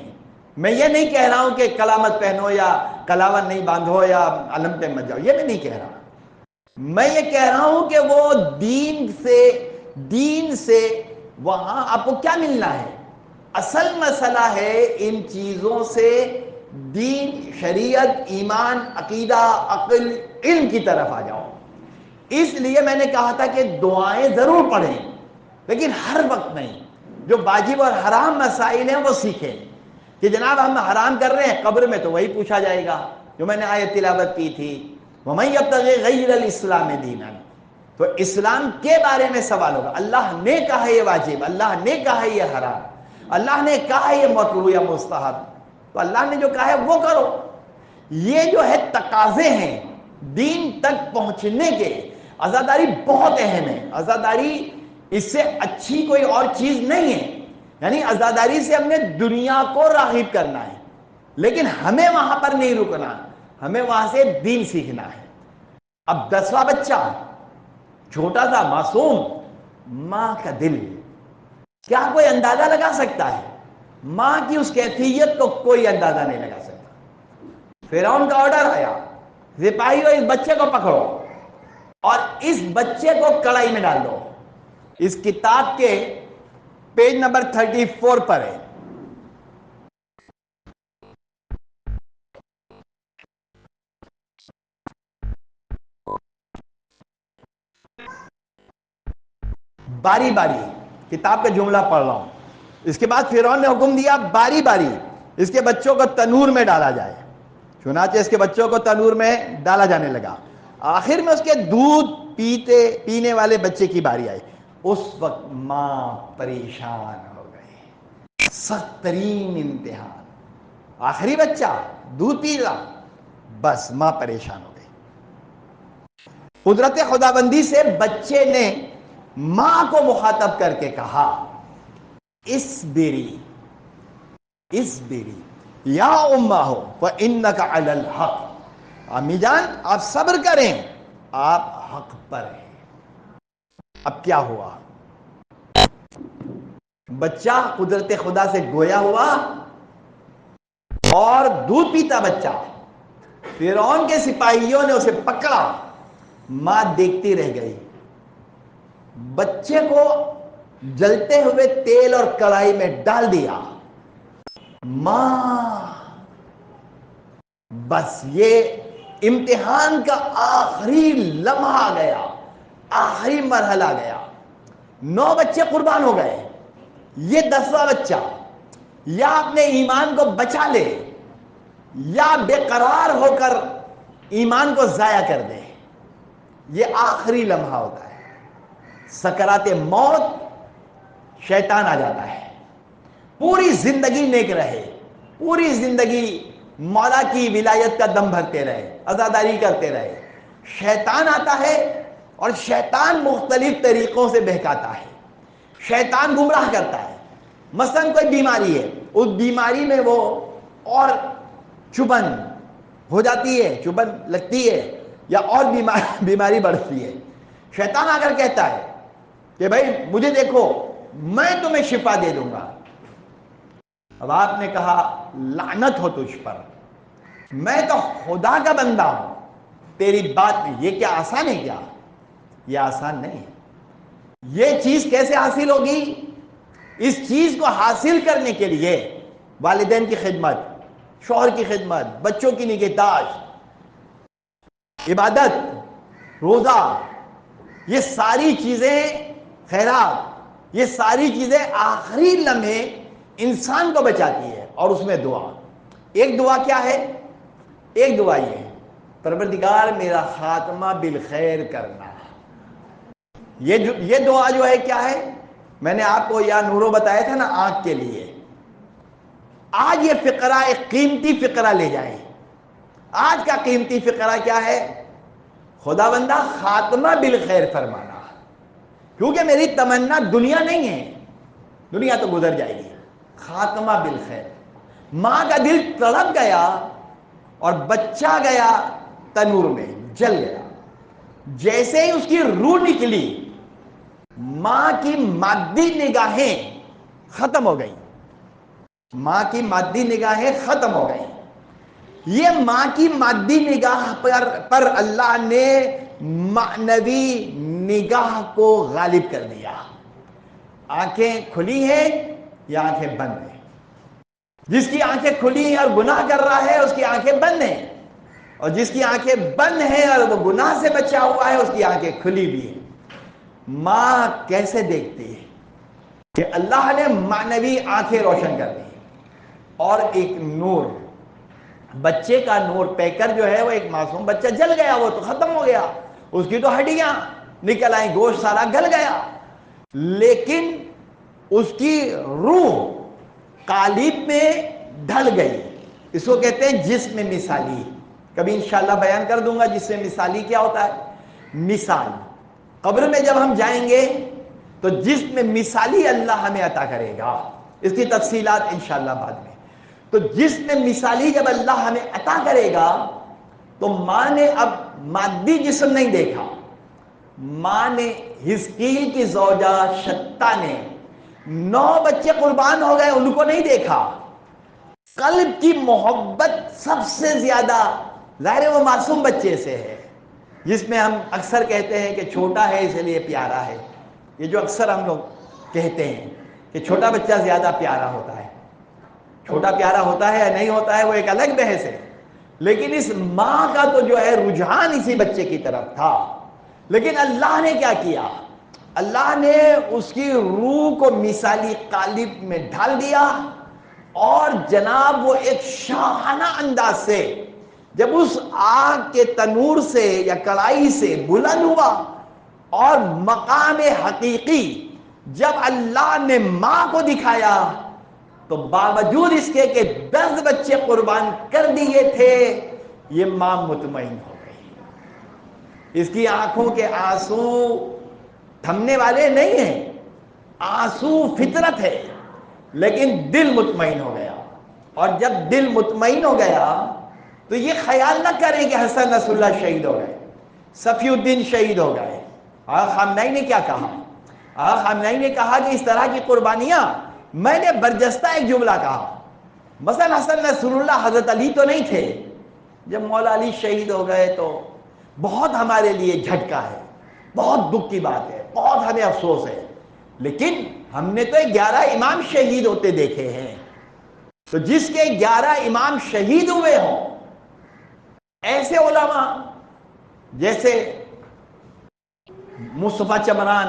میں یہ نہیں کہہ رہا ہوں کہ کلا مت پہنو یا کلاوہ نہیں باندھو یا علم پہ مت جاؤ، یہ میں نہیں کہہ رہا، میں یہ کہہ رہا ہوں کہ وہ دین سے وہاں آپ کو کیا ملنا ہے؟ اصل مسئلہ ہے ان چیزوں سے دین، شریعت، ایمان، عقیدہ، عقل، علم کی طرف آ جاؤ۔ اس لیے میں نے کہا تھا کہ دعائیں ضرور پڑھیں، لیکن ہر وقت نہیں، جو واجب اور حرام مسائل ہیں وہ سیکھیں، کہ جناب ہم حرام کر رہے ہیں، قبر میں تو وہی پوچھا جائے گا جو میں نے آیت تلاوت کی تھی، وَمَن يَبْتَغِ غَيْرَ الْإِسْلَامِ دِينًا، تو اسلام کے بارے میں سوال ہوگا، اللہ نے کہا یہ واجب، اللہ نے کہا یہ حرام، اللہ نے کہا یہ مکروہ یا مستحب، تو اللہ نے جو کہا ہے وہ کرو۔ یہ جو ہے تقاضے ہیں دین تک پہنچنے کے، عزاداری بہت اہم ہے، عزاداری اس سے اچھی کوئی اور چیز نہیں ہے، یعنی عزاداری سے ہم نے دنیا کو راغب کرنا ہے، لیکن ہمیں وہاں پر نہیں رکنا، ہمیں وہاں سے دین سیکھنا ہے۔ اب 10واں بچہ چھوٹا سا معصوم، ماں کا دل. کیا کوئی اندازہ لگا سکتا ہے؟ ماں کی اس کیفیت کو کوئی اندازہ نہیں لگا سکتا. فرعون کا آرڈر آیا, سپاہیوں اس بچے کو پکڑو اور اس بچے کو کڑائی میں ڈال دو. اس کتاب کے پیج نمبر 34 پر ہے. باری باری کتاب کا جملہ پڑھ رہا ہوں. اس کے بعد فرعون نے حکم دیا باری باری اس کے بچوں کو تنور میں ڈالا جائے. چنانچہ اس کے بچوں کو تنور میں ڈالا جانے لگا. آخر میں اس کے دودھ پینے والے بچے کی باری آئی. اس وقت ماں پریشان ہو گئی. سخت ترین امتحان. آخری بچہ دودھ پی رہا, بس ماں پریشان ہو گئی. قدرت خداوندی سے بچے نے ماں کو مخاطب کر کے کہا اصبری یا امہ فانک علی الحق. امی جان آپ صبر کریں, آپ حق پر ہیں. اب کیا ہوا؟ بچہ قدرت خدا سے گویا ہوا اور دودھ پیتا بچہ. فرعون کے سپاہیوں نے اسے پکڑا, ماں دیکھتی رہ گئی. بچے کو جلتے ہوئے تیل اور کڑائی میں ڈال دیا. ماں بس یہ امتحان کا آخری لمحہ گیا, آخری مرحلہ گیا. 9 بچے قربان ہو گئے. یہ 10واں بچہ یا اپنے ایمان کو بچا لے یا بے قرار ہو کر ایمان کو ضائع کر دے. یہ آخری لمحہ ہوتا ہے. سکرات موت, شیطان آ جاتا ہے. پوری زندگی نیک رہے, پوری زندگی مولا کی ولایت کا دم بھرتے رہے, عزاداری کرتے رہے. شیطان آتا ہے اور شیطان مختلف طریقوں سے بہکاتا ہے. شیطان گمراہ کرتا ہے. مثلا کوئی بیماری ہے, اس بیماری میں وہ اور چبھن ہو جاتی ہے, چبھن لگتی ہے یا اور بیماری بڑھتی ہے. شیطان آ کر کہتا ہے کہ بھائی مجھے دیکھو, میں تمہیں شفا دے دوں گا. اب آپ نے کہا لعنت ہو تجھ پر, میں تو خدا کا بندہ ہوں, تیری بات نہیں. یہ کیا آسان ہے کیا؟ یہ آسان نہیں. یہ چیز کیسے حاصل ہوگی؟ اس چیز کو حاصل کرنے کے لیے والدین کی خدمت, شوہر کی خدمت, بچوں کی نگہداشت, عبادت, روزہ, یہ ساری چیزیں, خیرات, یہ ساری چیزیں آخری لمحے انسان کو بچاتی ہے. اور اس میں دعا. ایک دعا کیا ہے؟ ایک دعا یہ ہے پروردگار میرا خاتمہ بالخیر کرنا. یہ دعا جو ہے کیا ہے؟ میں نے آپ کو یا نورو بتایا تھا نا آنکھ کے لیے. آج یہ فقرہ ایک قیمتی فقرہ لے جائیں. آج کا قیمتی فقرہ کیا ہے؟ خدا بندہ خاتمہ بالخیر فرمانا. کیونکہ میری تمنا دنیا نہیں ہے, دنیا تو گزر جائے گی. خاتمہ بالخیر. ماں کا دل تڑپ گیا اور بچہ گیا تنور میں, جل گیا. جیسے ہی اس کی روح نکلی, ماں کی مادی نگاہیں ختم ہو گئیں. ماں کی مادی نگاہیں ختم ہو گئیں. یہ ماں کی مادی نگاہ پر اللہ نے معنوی نگاہ کو غالب کر دیا. آنکھیں کھلی ہیں یا آنکھیں بند ہیں؟ جس کی آنکھیں کھلی ہیں اور گناہ کر رہا ہے اس کی آنکھیں بند ہیں, اور جس کی آنکھیں بند ہیں اور وہ گناہ سے بچا ہوا ہے اس کی آنکھیں کھلی بھی ہیں. ماں کیسے دیکھتی ہے کہ اللہ نے معنوی آنکھیں روشن کر دی اور ایک نور, بچے کا نور پیکر جو ہے وہ ایک معصوم بچہ جل گیا, وہ تو ختم ہو گیا, اس کی تو ہڈیاں نکل آئیں, گوشت سارا گل گیا, لیکن اس کی روح قالب میں ڈھل گئی. اس کو کہتے ہیں جسم مثالی. کبھی انشاءاللہ بیان کر دوں گا جسم مثالی کیا ہوتا ہے. مثال, قبر میں جب ہم جائیں گے تو جسم مثالی اللہ ہمیں عطا کرے گا. اس کی تفصیلات انشاءاللہ بعد میں. تو جسم مثالی جب اللہ ہمیں عطا کرے گا تو ماں نے اب مادی جسم نہیں دیکھا, ماں نے حزقیل کی زوجہ شتہ نے 9 بچے قربان ہو گئے، ان کو نہیں دیکھا. قلب کی محبت سب سے زیادہ ظاہر وہ معصوم بچے سے ہے، جس میں ہم اکثر کہتے ہیں کہ چھوٹا ہے اس لیے پیارا ہے. یہ جو اکثر ہم لوگ کہتے ہیں کہ چھوٹا بچہ زیادہ پیارا ہوتا ہے. چھوٹا پیارا ہوتا ہے یا نہیں ہوتا ہے وہ ایک الگ بحث ہے، لیکن اس ماں کا تو جو ہے رجحان اسی بچے کی طرف تھا. لیکن اللہ نے کیا کیا؟ اللہ نے اس کی روح کو مثالی قالب میں ڈھال دیا، اور جناب وہ ایک شاہانہ انداز سے جب اس آگ کے تنور سے یا کڑائی سے بلند ہوا، اور مقام حقیقی جب اللہ نے ماں کو دکھایا، تو باوجود اس کے کہ 10 بچے قربان کر دیے تھے، یہ ماں مطمئن ہو گئی. اس کی آنکھوں کے آنسو تھمنے والے نہیں ہیں، آنسو فطرت ہے، لیکن دل مطمئن ہو گیا. اور جب دل مطمئن ہو گیا تو یہ خیال نہ کریں کہ حسن نصر اللہ شہید ہو گئے، صفی الدین شہید ہو گئے. آغا خامنہئی نے کیا کہا؟ آغا خامنہئی نے کہا کہ اس طرح کی قربانیاں، میں نے برجستہ ایک جملہ کہا، مثلا حسن نصر اللہ حضرت علی تو نہیں تھے، جب مولا علی شہید ہو گئے تو بہت ہمارے لیے جھٹکا ہے، بہت دکھ کی بات ہے، بہت ہمیں افسوس ہے. لیکن ہم نے تو 11 امام شہید ہوتے دیکھے ہیں. تو جس کے 11 امام شہید ہوئے ہوں، ایسے علماء جیسے مصطفیٰ چمران،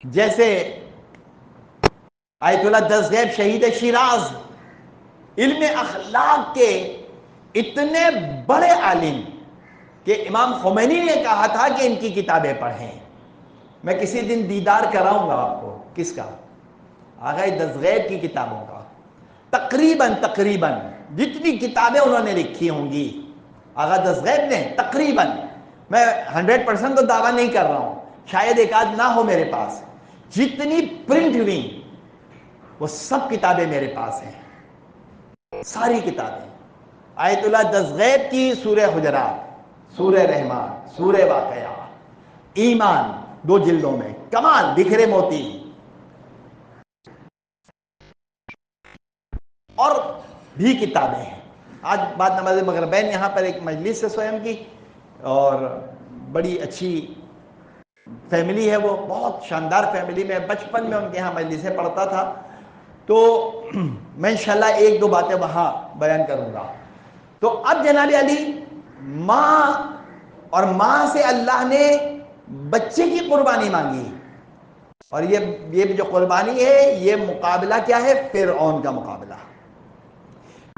جیسے آیت اللہ دستگیب شہید شیراز، علم اخلاق کے اتنے بڑے عالم کہ امام خمینی نے کہا تھا کہ ان کی کتابیں پڑھیں. میں کسی دن دیدار کراؤں گا آپ کو. کس کا؟ آغا دستگیب کی کتابوں کا. تقریباً جتنی کتابیں انہوں نے لکھی ہوں گی آغا دستگیب نے، تقریباً، میں 100% تو دعویٰ نہیں کر رہا ہوں، شاید ایک آدھ نہ ہو میرے پاس، جتنی پرنٹ ہوئی وہ سب کتابیں میرے پاس ہیں، ساری کتابیں. آیت اللہ دستگیب کی سورہ حجرات، سورہ رحمان، سورہ واقعہ، ایمان، 2 جلدوں میں، کمال، بکھرے موتی، اور بھی کتابیں ہیں. آج بعد نماز مغربین یہاں پر ایک مجلس سے سوئم کی، اور بڑی اچھی فیملی ہے، وہ بہت شاندار فیملی میں، بچپن میں ان کے ہاں مجلسیں پڑھتا تھا. تو میں انشاءاللہ 1-2 باتیں وہاں بیان کروں گا. تو اب جناب علی، ماں اور ماں سے اللہ نے بچے کی قربانی مانگی، اور یہ جو قربانی ہے یہ مقابلہ کیا ہے؟ فرعون کا مقابلہ.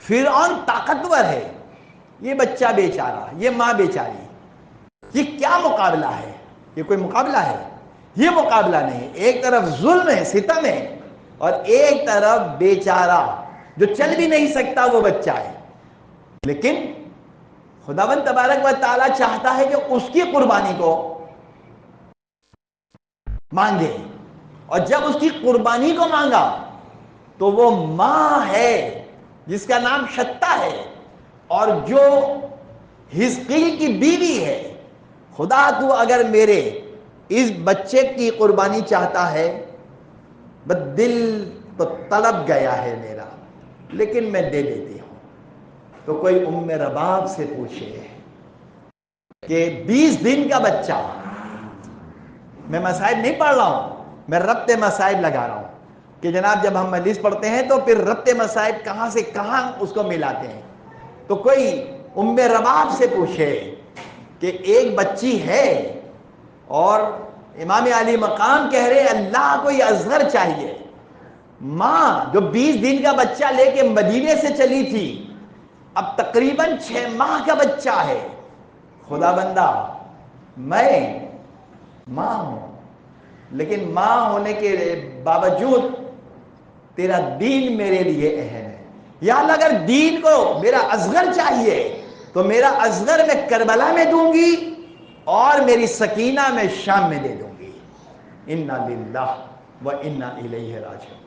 فرعون طاقتور ہے، یہ بچہ بیچارہ، یہ ماں بیچاری. یہ کیا مقابلہ ہے؟ یہ کوئی مقابلہ ہے؟ یہ مقابلہ نہیں. ایک طرف ظلم ہے، ستم ہے، اور ایک طرف بیچارہ جو چل بھی نہیں سکتا وہ بچہ ہے. لیکن خداوند تبارک و تعالی چاہتا ہے کہ اس کی قربانی کو مانگے، اور جب اس کی قربانی کو مانگا تو وہ ماں ہے جس کا نام شتہ ہے، اور جو حزقیل کی بیوی ہے. خدا تو اگر میرے اس بچے کی قربانی چاہتا ہے، بس دل تو طلب گیا ہے میرا، لیکن میں دے دیتی ہوں. تو کوئی ام رباب سے پوچھے کہ 20 دن کا بچہ، میں مسائب نہیں پڑھ رہا ہوں، میں ربط مسائب لگا رہا ہوں کہ جناب جب ہم مجلس پڑھتے ہیں تو پھر ربط مسائب کہاں سے کہاں اس کو ملاتے ہیں. تو کوئی ام رباب سے پوچھے کہ ایک بچی ہے اور امام علی مقام کہہ رہے اللہ کو یہ اصغر چاہیے. ماں جو 20 دن کا بچہ لے کے مدینے سے چلی تھی، اب تقریباً 6 ماہ کا بچہ ہے. خدا بندہ، میں ماں ہوں، لیکن ماں ہونے کے باوجود تیرا دین میرے لیے اہم ہے. یا اللہ اگر دین کو میرا اصغر چاہیے تو میرا اصغر میں کربلا میں دوں گی، اور میری سکینہ میں شام میں دے دوں گی. انا للہ و انا الیہ راجعون.